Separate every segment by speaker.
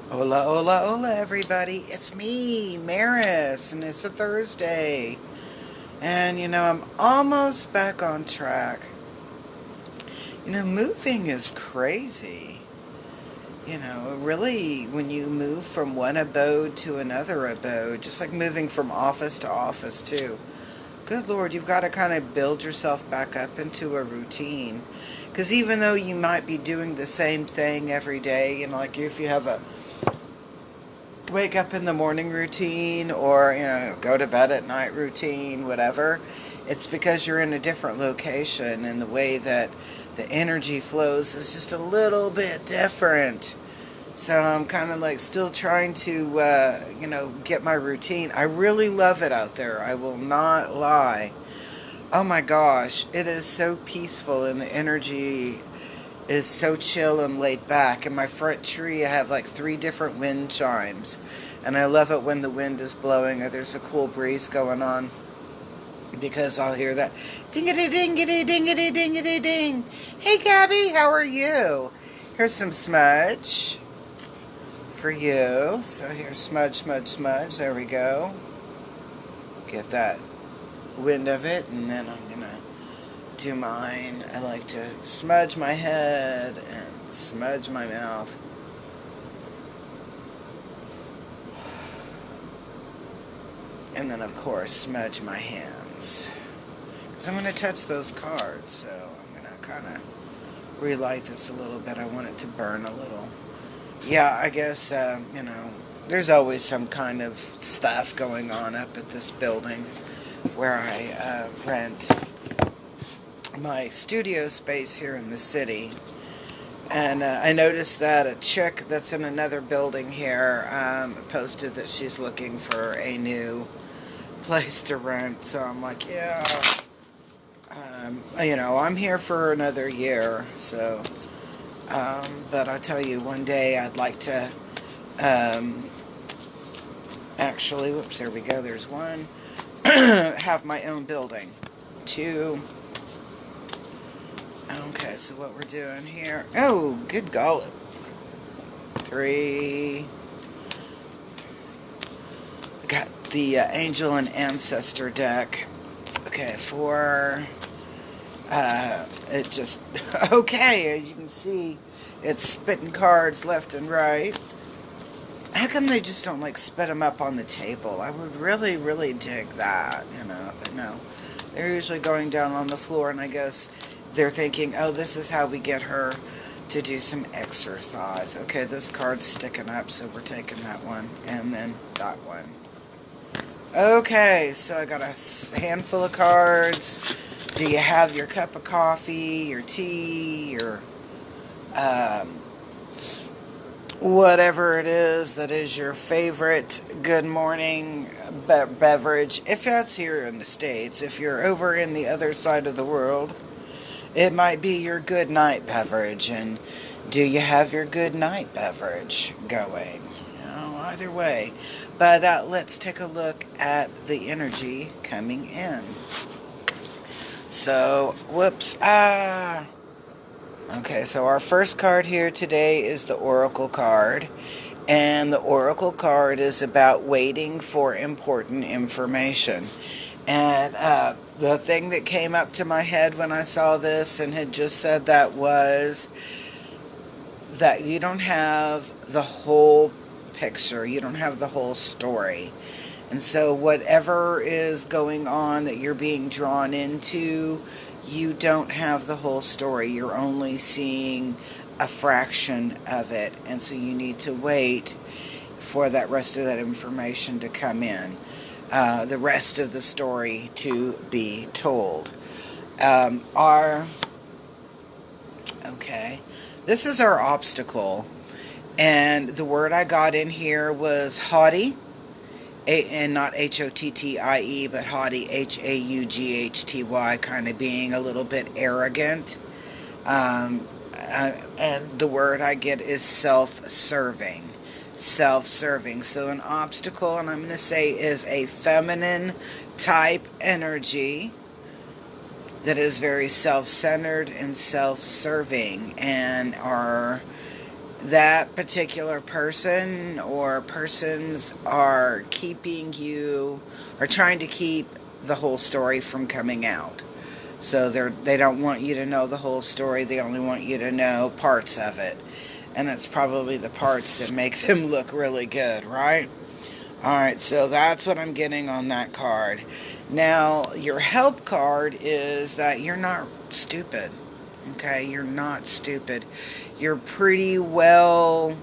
Speaker 1: Hola, hola, hola, everybody. It's me, Maris, and it's a Thursday. And, I'm almost back on track. Moving is crazy. Really, when you move from one abode to another abode, just like moving from office to office, too. Good Lord, you've got to kind of build yourself back up into a routine. Because even though you might be doing the same thing every day, like if you have a wake up in the morning routine or go to bed at night routine, whatever, it's because you're in a different location and the way that the energy flows is just a little bit different. So I'm kind of like still trying to get my routine. I really love it out there, I will not lie. Oh my gosh, it is so peaceful and the energy is so chill and laid back. In my front tree, I have like 3 different wind chimes. And I love it when the wind is blowing or there's a cool breeze going on because I'll hear that dingity dingity dingity dingity ding. Hey Gabby, how are you? Here's some smudge for you. So here's smudge, smudge, smudge. There we go. Get that wind of it, and then I'm gonna do mine. I like to smudge my head and smudge my mouth. And then, of course, smudge my hands. Because I'm going to touch those cards, so I'm going to kind of relight this a little bit. I want it to burn a little. Yeah, I guess, there's always some kind of stuff going on up at this building where I rent my studio space here in the city. And I noticed that a chick that's in another building here posted that she's looking for a new place to rent. So I'm like, yeah, I'm here for another year. So, but I tell you, one day I'd like to um, actually, whoops, there we go. There's one. Have my own building. 2. Okay, so what we're doing here. Oh, good golly. 3. Got the Angel and Ancestor deck. Okay, 4. It just, okay, as you can see, it's spitting cards left and right. How come they just don't, like, spit them up on the table? I would really, really dig that, but no. They're usually going down on the floor, and I guess they're thinking, oh, this is how we get her to do some exercise. Okay, this card's sticking up, so we're taking that one, and then that one. Okay, so I got a handful of cards. Do you have your cup of coffee, your tea, your um, whatever it is that is your favorite good morning beverage? If that's here in the States, if you're over in the other side of the world, it might be your good night beverage. And do you have your good night beverage going? Either way. But let's take a look at the energy coming in. So, whoops, okay, so our first card here today is the Oracle card. And the Oracle card is about waiting for important information. And the thing that came up to my head when I saw this and had just said that was that you don't have the whole picture. You don't have the whole story. And so whatever is going on that you're being drawn into, you don't have the whole story. You're only seeing a fraction of it. And so you need to wait for that rest of that information to come in. The rest of the story to be told. Okay, this is our obstacle. And the word I got in here was haughty. And not Hottie, but haughty, Haughty, kind of being a little bit arrogant. And the word I get is self-serving. Self-serving. So an obstacle, and I'm going to say, is a feminine type energy that is very self-centered and self-serving, and are that particular person or persons are keeping you, are trying to keep the whole story from coming out. So they don't want you to know the whole story. They only want you to know parts of it. And it's probably the parts that make them look really good, right? Alright, so that's what I'm getting on that card. Now, your help card is that you're not stupid. Okay, you're not stupid. You're pretty well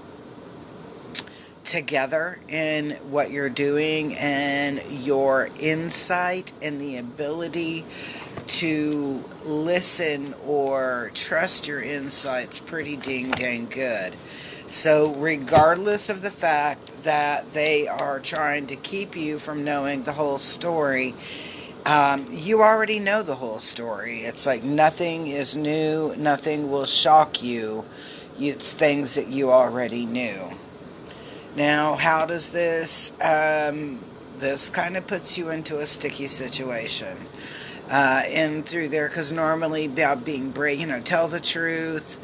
Speaker 1: together in what you're doing, and your insight and the ability to listen or trust your insights pretty dang good. So regardless of the fact that they are trying to keep you from knowing the whole story, you already know the whole story. It's like nothing is new, nothing will shock you. It's things that you already knew. Now, how does this, this kind of puts you into a sticky situation. In through there, because normally about being brave, tell the truth,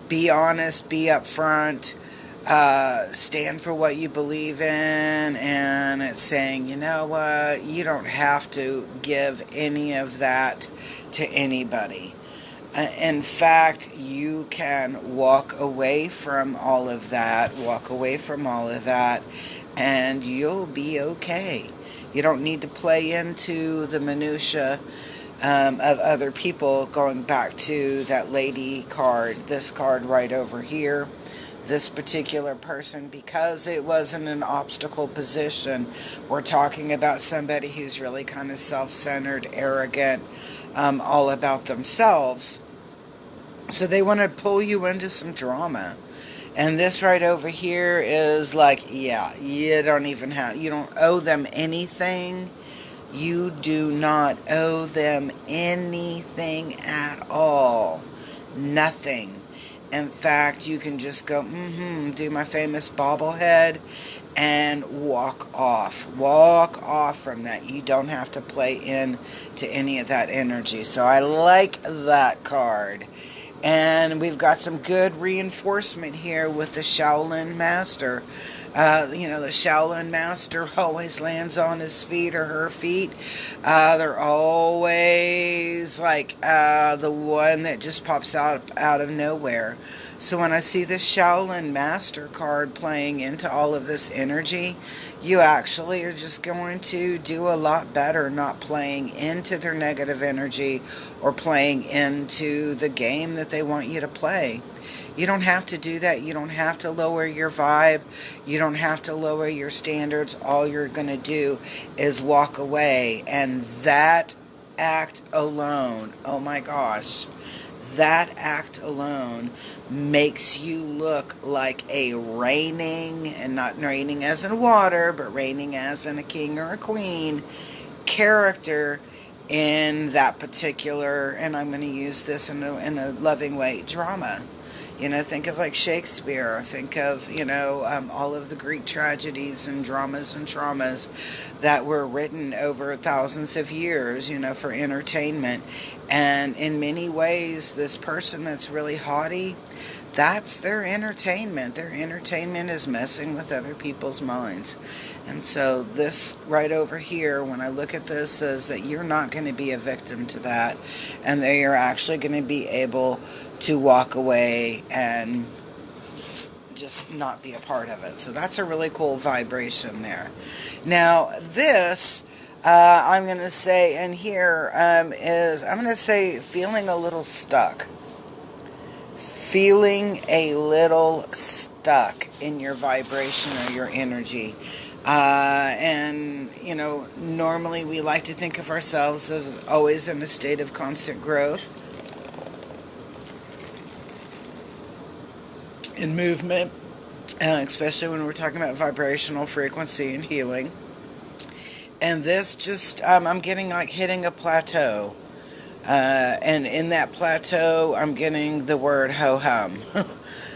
Speaker 1: be honest, be upfront, stand for what you believe in, and it's saying, you know what, you don't have to give any of that to anybody. In fact, you can walk away from all of that, and you'll be okay. You don't need to play into the minutia of other people. Going back to that lady card, this card right over here, this particular person, because it wasn't an obstacle position, we're talking about somebody who's really kind of self-centered, arrogant, all about themselves. So they want to pull you into some drama. And this right over here is like, yeah, you don't owe them anything. You do not owe them anything at all. Nothing. In fact, you can just go, do my famous bobblehead and walk off. Walk off from that. You don't have to play in to any of that energy. So I like that card. And we've got some good reinforcement here with the Shaolin Master. The Shaolin Master always lands on his feet or her feet. They're always like the one that just pops out of nowhere. So when I see the Shaolin Master card playing into all of this energy, you actually are just going to do a lot better not playing into their negative energy or playing into the game that they want you to play. You don't have to do that. You don't have to lower your vibe. You don't have to lower your standards. All you're going to do is walk away. And that act alone, oh my gosh, that act alone makes you look like a reigning, and not reigning as in water, but reigning as in a king or a queen character in that particular, and I'm going to use this in a loving way, drama. Think of like Shakespeare. Think of, all of the Greek tragedies and dramas and traumas that were written over thousands of years, for entertainment. And in many ways, this person that's really haughty, that's their entertainment. Their entertainment is messing with other people's minds. And so this right over here, when I look at this, says that you're not going to be a victim to that. And that you're actually going to be able to walk away and just not be a part of it. So that's a really cool vibration there. Now this, I'm going to say in here is, I'm going to say feeling a little stuck. Feeling a little stuck in your vibration or your energy. And, normally we like to think of ourselves as always in a state of constant growth and movement, especially when we're talking about vibrational frequency and healing. And this just, I'm getting like hitting a plateau. And in that plateau, I'm getting the word ho-hum.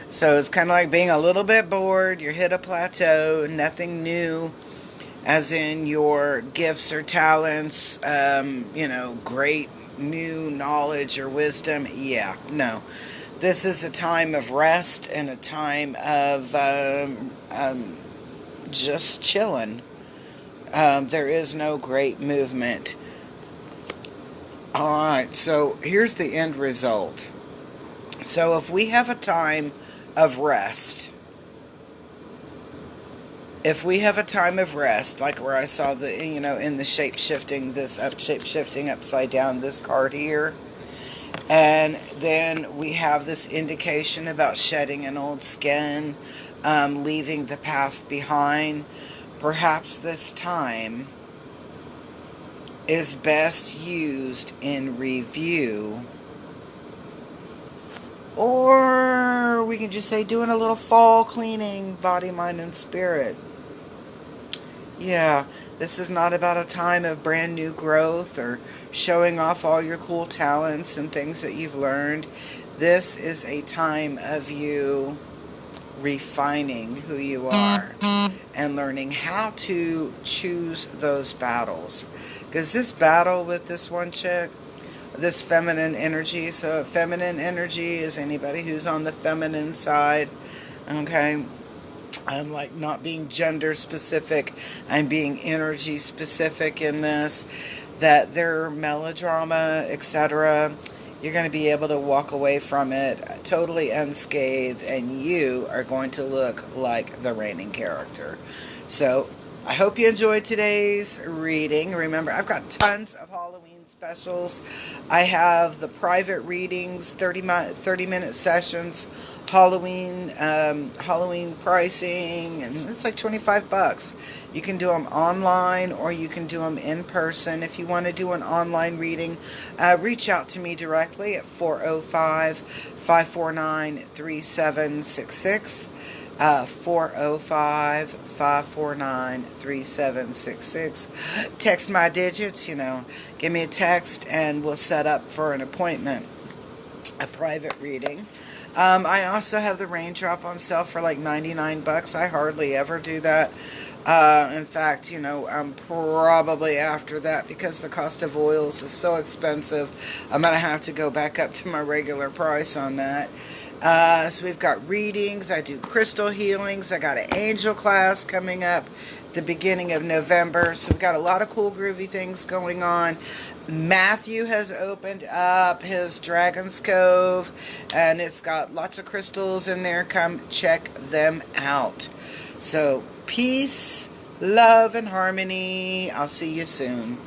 Speaker 1: So it's kind of like being a little bit bored. You hit a plateau, nothing new, as in your gifts or talents, great new knowledge or wisdom. Yeah, no. This is a time of rest and a time of just chilling. There is no great movement. Alright, so here's the end result. So if we have a time of rest, like where I saw the, in the shape-shifting, shape-shifting upside down, this card here, and then we have this indication about shedding an old skin, leaving the past behind, perhaps this time is best used in review, or we can just say doing a little fall cleaning, body, mind, and spirit. Yeah, this is not about a time of brand new growth or showing off all your cool talents and things that you've learned. This is a time of you refining who you are and learning how to choose those battles. Because this battle with this one chick, this feminine energy, so feminine energy is anybody who's on the feminine side, okay? I'm like not being gender specific, I'm being energy specific in this, that their melodrama, etc., you're going to be able to walk away from it totally unscathed, and you are going to look like the reigning character. So I hope you enjoyed today's reading. Remember, I've got tons of Halloween specials. I have the private readings, 30-minute sessions, Halloween pricing, and it's like $25. You can do them online or you can do them in person. If you want to do an online reading, reach out to me directly at 405-549-3766. 405-549-3766. Text my digits, give me a text and we'll set up for an appointment, a private reading. I also have the raindrop on sale for like $99. I hardly ever do that. In fact, I'm probably after that because the cost of oils is so expensive. I'm going to have to go back up to my regular price on that. So we've got readings. I do crystal healings. I got an angel class coming up the beginning of November. So we've got a lot of cool groovy things going on. Matthew has opened up his Dragon's Cove, and it's got lots of crystals in there. Come check them out. So peace, love, and harmony. I'll see you soon.